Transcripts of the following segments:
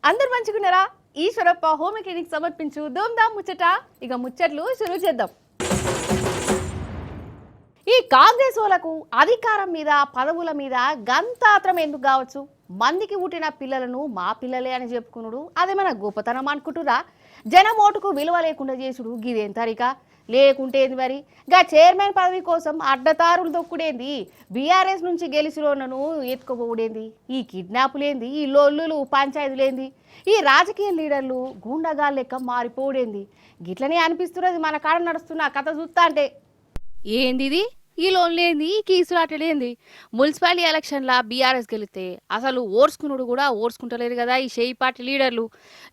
అందరు మంచిగున్నారా? Eeshwarappa home clinic సమర్పించు ధూమ్ధామ్ ముచ్చట. ఇక ముచ్చట్లు షురూ చేద్దాం. ఈ కాంగ్రెస్ వాళ్ళకు అధికారం మీద పదవుల మీద గంతాత్రం ఎందుకు కావచ్చు? మందికి పుట్టిన పిల్లలను మా పిల్లలే అని చెప్పుకున్నాడు అదేమన్నా గొప్పతనం అనుకుంటురా? జనం ఓటుకు విలువ లేకుండా చేసుడు గిదేం తరిక? లేకుంటేంది మరి గా చైర్మన్ పదవి కోసం అడ్డతారులు దొక్కుడేంది? బీఆర్ఎస్ నుంచి గెలిచిలోనను ఎత్తుకోబోడేంది? ఈ కిడ్నాపులేంది? ఈ లొల్లులు పంచాయతీలేంది? ఈ రాజకీయ లీడర్లు గూండగా లెక్క మారిపోడేంది? గిట్లనే అనిపిస్తున్నది మన కాడ నడుస్తున్న కథ చూస్తా అంటే. ఏంది ఇది? ఈ లోన్లేంది? ఈ కీసులాటలేంది? మున్సిపాలిటీ ఎలక్షన్ల బీఆర్ఎస్ గెలిస్తే అసలు ఓర్చుకున్నాడు కూడా ఓర్చుకుంటలేరు కదా ఈ షేయి పార్టీ లీడర్లు.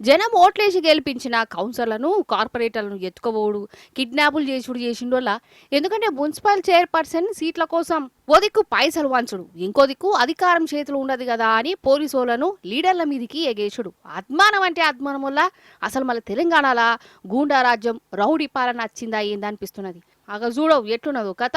జనం ఓట్లేసి గెలిపించిన కౌన్సిలర్లను కార్పొరేటర్లను ఎత్తుకోబోడు కిడ్నాపులు చేసుడు చేసిండోళ్ళ. ఎందుకంటే మున్సిపల్ చైర్పర్సన్ సీట్ల కోసం ఓ దిక్కు పైసలు వంచుడు, ఇంకో దిక్కు అధికారం చేతులు ఉండదు కదా అని పోలీసులను లీడర్ల మీదికి ఎగేసుడు. అద్మానం అంటే అద్మానం వల్ల అసలు మళ్ళీ తెలంగాణలో గూండా రాజ్యం రౌడీ పాలన వచ్చిందా ఏందనిపిస్తున్నది. అగ చూడవు ఎట్లున్నదో కథ.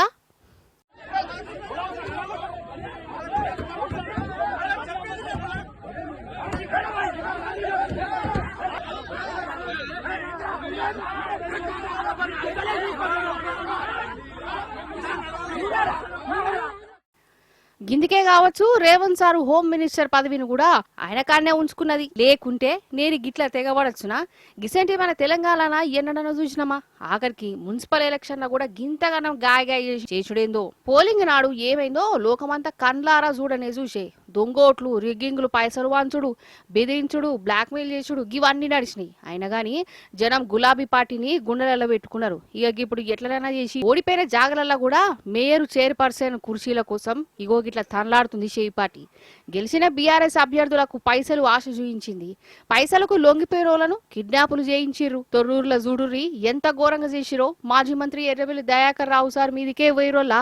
గిందికే కావచ్చు రేవంత్ సారు హోమ్ మినిస్టర్ పదవిని కూడా ఆయన కాడనే ఉంచుకున్నది. లేకుంటే నేను గిట్ల తెగబడచ్చునా? గిసంటి మన తెలంగాణ ఎన్నడనో చూసినామా? ఆఖరికి మున్సిపల్ ఎలక్షన్ లో కూడా గింతగానం గాయగాయ చేసుడేందో. పోలింగ్ నాడు ఏమైందో లోకమంతా కండ్లారా చూడనే చూసే. దొంగోట్లు, రిగ్గింగులు, పైసలు వాంచుడు, బెదిరించుడు, బ్లాక్మెయిల్ చేసుడు ఇవన్నీ నడిచినాయి. అయినా గాని జనం గులాబీ పార్టీని గుండెలలో పెట్టుకున్నారు. ఇక ఇప్పుడు ఎట్లనైనా చేసి ఓడిపోయిన జాగలల్లో కూడా మేయర్ చైర్పర్సన్ కుర్చీల కోసం ఇగో ఇట్లా తనలాడుతుంది షేయి పార్టీ. గెలిచిన బీఆర్ఎస్ అభ్యర్థులకు పైసలు ఆశ చూయించింది. పైసలకు లొంగిపోయేరోళ్లను కిడ్నాపులు చేయించిర్రు. తొర్రూరుల జూడుర్రి ఎంత ఘోరంగా చేసిరో మాజీ మంత్రి ఎర్రబెల్లి దయాకర్ రావు సార్ మీదికే వైరోల్లా.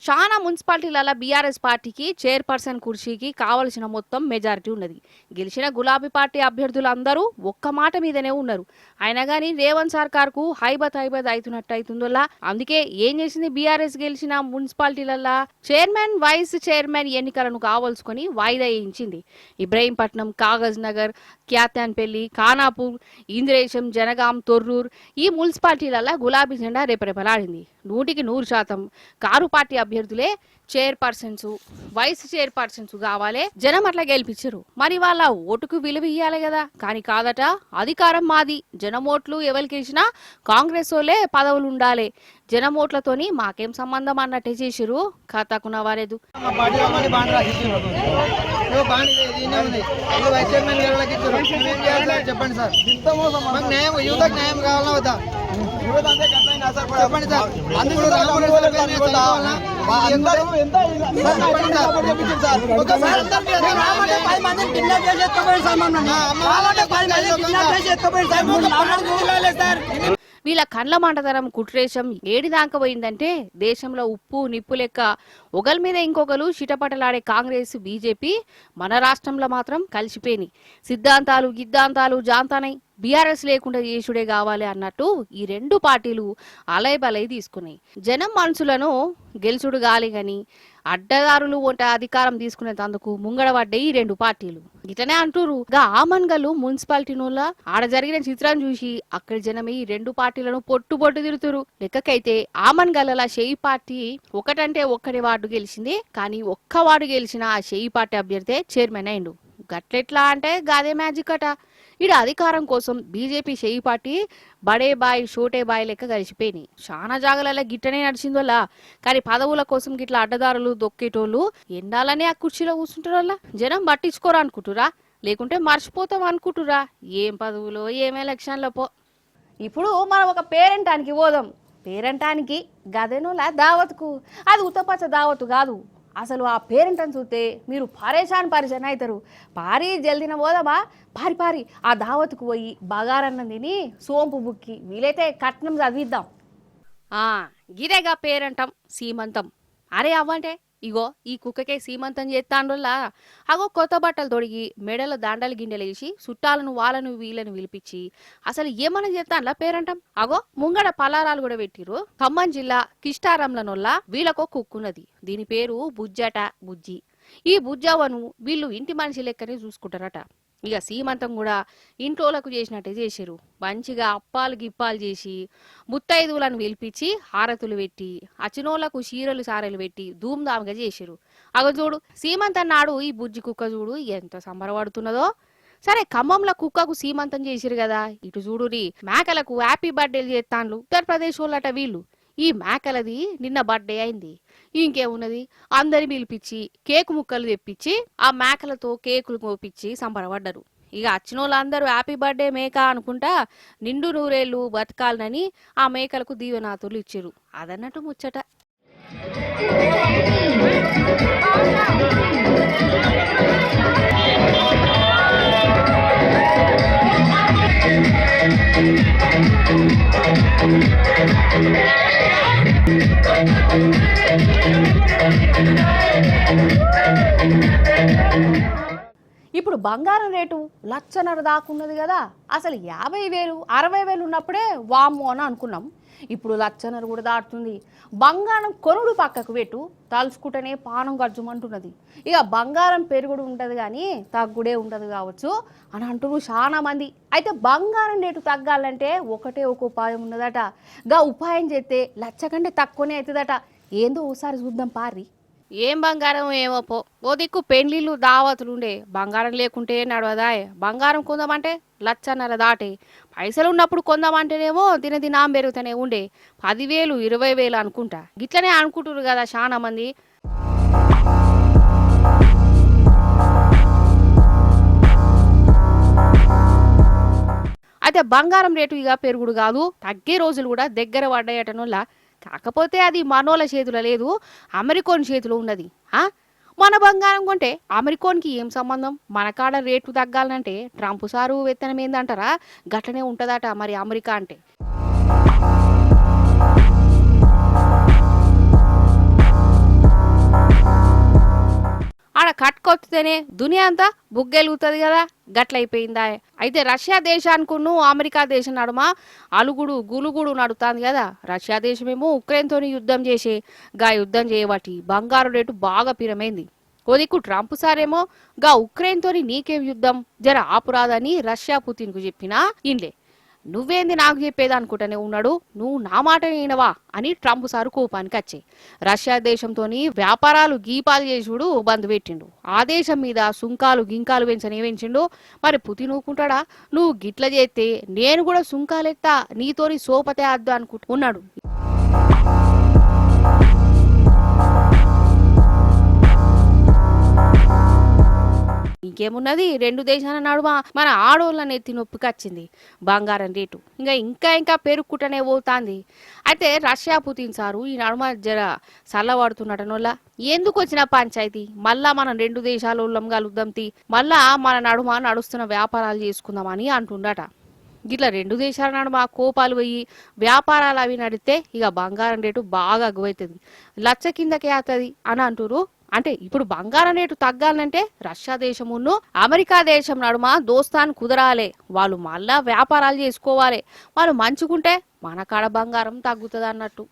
చాలా మున్సిపాలిటీల బీఆర్ఎస్ పార్టీకి చైర్పర్సన్ కుర్చీకి కావలసిన మొత్తం మెజారిటీ ఉన్నది. గెలిచిన గులాబీ పార్టీ అభ్యర్థులందరూ ఒక్క మాట మీదనే ఉన్నారు. అయినా కానీ రేవంత్ సర్కార్కు హైబత్ అవుతున్నట్టు అవుతుందోలా. అందుకే ఏం చేసింది బీఆర్ఎస్ గెలిచిన మున్సిపాలిటీలల్లా చైర్మన్, వైస్ చైర్మన్ ఎన్నికలను కావలసుకొని వాయిదా వేయించింది. ఇబ్రహీంపట్నం, కాగజ్ నగర్, క్యాత్యాన్పల్లి, ఖానాపూర్, ఇంద్రేశం, జనగాం, తొర్రూర్ ఈ మున్సిపాలిటీలల్లా గులాబీ జెండా రేపరేపలాడింది. 100% కారు పార్టీ అభ్యర్థులే చైర్పర్సన్స్, వైస్ చైర్పర్సన్స్ కావాలి. జనం అట్లా గెలిపించారు. మరి వాళ్ళ ఓటుకు విలువ ఇయ్యాలి కదా. కానీ కాదట, అధికారం మాది, జనం ఓట్లు ఎవరికి ఇచ్చినా కాంగ్రెస్ వాళ్ళే పదవులు ఉండాలి, జనం ఓట్లతోని మాకేం సంబంధం అన్నట్టే చేసిరు. ఖాతాకున్న వారేదు చెప్పండి సార్, న్యాయం కావాలా వద్దా? చెప్పండి సార్. వీళ్ళ కండ్ల మంటతనం కుట్రేశం ఏడిదాకా పోయిందంటే దేశంలో ఉప్పు నిప్పు లెక్క ఒకరి మీద ఇంకొకరు చిటపటలాడే కాంగ్రెస్, బీజేపీ మన రాష్ట్రంలో మాత్రం కలిసిపోయినాయి. సిద్ధాంతాలు గిద్దాంతాలు జాంతానై బీఆర్ఎస్ లేకుండా చేసుడే కావాలి అన్నట్టు ఈ రెండు పార్టీలు అలై బలై తీసుకున్నాయి. జనం మనసులను గెలుచుడు గాలి గాని అడ్డదారులు వంట అధికారం తీసుకునేందుకు ముంగడబడ్డాయి ఈ రెండు పార్టీలు. ఇట్లనే అంటూరు. ఆమన్గల్లు మున్సిపాలిటీ నోళ్ళ ఆడ జరిగిన చిత్రం చూసి అక్కడి జనమే ఈ రెండు పార్టీలను పొట్టు తిరుగుతురు. లెక్కకైతే ఆమన్గల్ల షేయి పార్టీ ఒకటంటే ఒక్కడే వార్డు గెలిచింది. కానీ ఒక్క వార్డు గెలిచిన ఆ షేయి పార్టీ అభ్యర్థే చైర్మన్ అయిండు. గట్లెట్లా అంటే గాదే మ్యాజిక్ అట. ఈడ అధికారం కోసం బీజేపీ షేయి పార్టీ బడే బాయ్ షోటే బాయ్ లెక్క కలిసిపోయినాయి. చాలా జాగాలలో గిట్టనే నడిచిందోలా. కానీ పదవుల కోసం గిట్లా అడ్డదారులు దొక్కేటోళ్ళు ఎండాలనే ఆ కుర్చీలో కూర్చుంటారోళ్ళ. జనం పట్టించుకోరా అనుకుంటురా, లేకుంటే మర్చిపోతాం అనుకుంటురా? ఏం పదవులో ఏం ఎలక్షన్లో పో. ఇప్పుడు మనం ఒక పేరెంటానికి పోదాం. పేరెంటానికి గదేనోలా దావత్కు. అది ఉత్తపచ్చ దావత్తు కాదు, అసలు ఆ పేరెంట్ని చూస్తే మీరు పరేషాన్ అవుతారు. పారి జల్దిన పోదామా, పారి ఆ దావత్కు పోయి బగారన్నం తిని సోంపు బుక్కి వీలైతే కట్నం చదివిద్దాం. గిరేగా పేరంటాం సీమంతం. అరే అవ్వంటే ఇగో ఈ కుక్కకే సీమంతం చేస్తాండ్రోల్లా అగో కొత్త బట్టలు తొడిగి మెడలో దండలు గిండెలేసి చుట్టాలను వాళ్ళను వీళ్ళని పిలిపించి అసలు ఏమన్నా చేస్తాన్లా పేరంటాం. అగో ముంగడ పలారాలు కూడా పెట్టిరు. ఖమ్మం జిల్లా కిష్టారంలనొల్ల వీళ్ళకో కుక్కున్నది. దీని పేరు బుజ్జట బుజ్జి. ఈ బుజ్జవ్వను వీళ్ళు ఇంటి మనిషి లెక్కనే చూసుకుంటారట. ఇక సీమంతం కూడా ఇంట్లోలకు చేసినట్టే చేసిరు. మంచిగా అప్పాలు గిప్పాలు చేసి ముత్తైదువులను పిలిపించి హారతులు పెట్టి అచినోళ్లకు చీరలు సారెలు పెట్టి ధూమ్ధామ్గా చేసిరు. అగ చూడు సీమంతం నాడు ఈ బుజ్జి కుక్క చూడు ఎంత సంబరపడుతున్నదో. సరే ఖమ్మంలో కుక్కకు సీమంతం చేసిరు కదా, ఇటు చూడురి మేకలకు హ్యాపీ బర్త్డేలు చేస్తాన్లు ఉత్తరప్రదేశ్ వాళ్ళట వీళ్ళు. ఈ మేకలది నిన్న బర్త్డే అయింది. ఇంకేమున్నది, అందరి పిలిపించి కేకు ముక్కలు తెప్పించి ఆ మేకలతో కేకులు కోపించి సంబరపడ్డరు. ఇక వచ్చిన వాళ్ళందరూ హ్యాపీ బర్త్డే మేక అనుకుంటా నిండు నూరేళ్లు బతకాలనని ఆ మేకలకు దీవెనాతులు ఇచ్చిరు. అదన్నట్టు ముచ్చట. ఇప్పుడు బంగారం రేటు 1,50,000 దాకున్నది కదా. అసలు 50,000 60,000 ఉన్నప్పుడే వామ్మో అని అనుకున్నాం. ఇప్పుడు 1,50,000 కూడా దాటుతుంది. బంగారం కొనుడు పక్కకు పెట్టు, తలుచుకుంటేనే పానం గర్జుమంటున్నది. ఇక బంగారం పెరుగుడు ఉంటుంది కానీ తగ్గుడే ఉండదు కావచ్చు అని అంటున్నారు చాలా మంది. అయితే బంగారం రేటు తగ్గాలంటే ఒకటే ఒక ఉపాయం ఉన్నదట. గా ఉపాయం చేస్తే 1,00,000 కంటే తక్కువనే అవుతుందట. ఏందో ఒకసారి చూద్దాం పారి. ఏం బంగారం ఏమో పో, ఓ దిక్కు పెండ్లిళ్ళు దావతులుండే బంగారం లేకుంటే నడవదాయ్. బంగారం కొందామంటే 1,50,000 దాటే. పైసలు ఉన్నప్పుడు కొందామంటేనేమో దినదినాం పెరుగుతూనే ఉండే 10,000 20,000 అనుకుంటా. గిట్లనే అనుకుంటున్నారు కదా చాలా మంది. అయితే బంగారం రేటు ఇక పెరుగుడు కాదు, తగ్గే రోజులు కూడా దగ్గర పడ్డాయటనోళ్ళ. కాకపోతే అది మనోళ్ళ చేతిలో లేదు, అమెరికోన్ చేతిలో ఉన్నది. మన బంగారం కొంటే అమెరికోన్కి ఏం సంబంధం? మన కాడ రేటు తగ్గాలంటే ట్రంప్ సారు వెత్తనం ఏందంటారా? గట్లనే ఉంటుందట మరి అమెరికా అంటే. ఆడ కట్టుకొస్తేనే దునియా అంతా బుగ్గెలుగుతుంది కదా, గట్లయిపోయిందా. అయితే రష్యా దేశానికును అమెరికా దేశం నడుమ అలుగుడు గులుగుడు నడుతుంది కదా. రష్యా దేశమేమో ఉక్రెయిన్తో యుద్ధం చేసే గా యుద్ధం చేయబట్టి బంగారు రేటు బాగా పిరమైంది. ఓ దిక్కు ట్రంప్ సారేమో గా ఉక్రెయిన్తో నీకేం యుద్ధం జర ఆపురాదని రష్యా పుతిన్కు చెప్పినా ఇన్లే. నువ్వేంది నాకు చెప్పేది అనుకుంటానే ఉన్నాడు, నువ్వు నా మాట వినవా అని ట్రంప్ సారు కోపానికి వచ్చాయి. రష్యా దేశంతో వ్యాపారాలు గీపాలు చేసుడు బంద్ పెట్టిండు. ఆ దేశం మీద సుంకాలు గింకాలు పెంచనివించిండు. మరి పుతిన్ ఊకుంటాడా? నువ్వు గిట్ల చేస్తే నేను కూడా సుంకాలెత్తా, నీతోని సోపతే అద్దు అనుకుంటున్నాడు. ఇంకేమున్నది, రెండు దేశాల నడుమ మన ఆడోళ్ళ నెత్తి నొప్పికి వచ్చింది బంగారం రేటు. ఇంకా పెరుగుకుంటూనే పోతుంది. అయితే రష్యా పుతిన్ సారు ఈ నడుమ జర చల్లబడుతున్నటనోళ్ళ ఎందుకు వచ్చిన పంచాయతీ? మళ్ళా మనం రెండు దేశాల ఉల్లం కలుద్దాంతి, మళ్ళా మన నడుమ నడుస్తున్న వ్యాపారాలు చేసుకుందామని అంటుండట. గిట్లా రెండు దేశాల నడుమ కోపాలు పోయి వ్యాపారాలు అవి నడితే ఇక బంగారం రేటు బాగా అగ్గువైతుంది, 1,00,000 కిందకే అవుతుంది అని అంటురు. అంటే ఇప్పుడు బంగారం రేటు తగ్గాలంటే రష్యా దేశమును అమెరికా దేశం నడుమ దోస్తాను కుదరాలి. వాళ్ళు మళ్ళా వ్యాపారాలు చేసుకోవాలి. వాళ్ళు మంచుకుంటే మన కాడ బంగారం తగ్గుతుంది అన్నట్టు.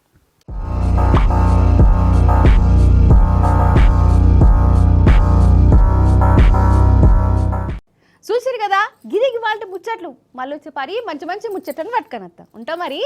చూసిరు కదా, గిరికి వాళ్ళ ముచ్చట్లు. మళ్ళీ వచ్చే పరి మంచి మంచి ముచ్చట్లను పట్టుకొని వస్తాం. ఉంటా మరి.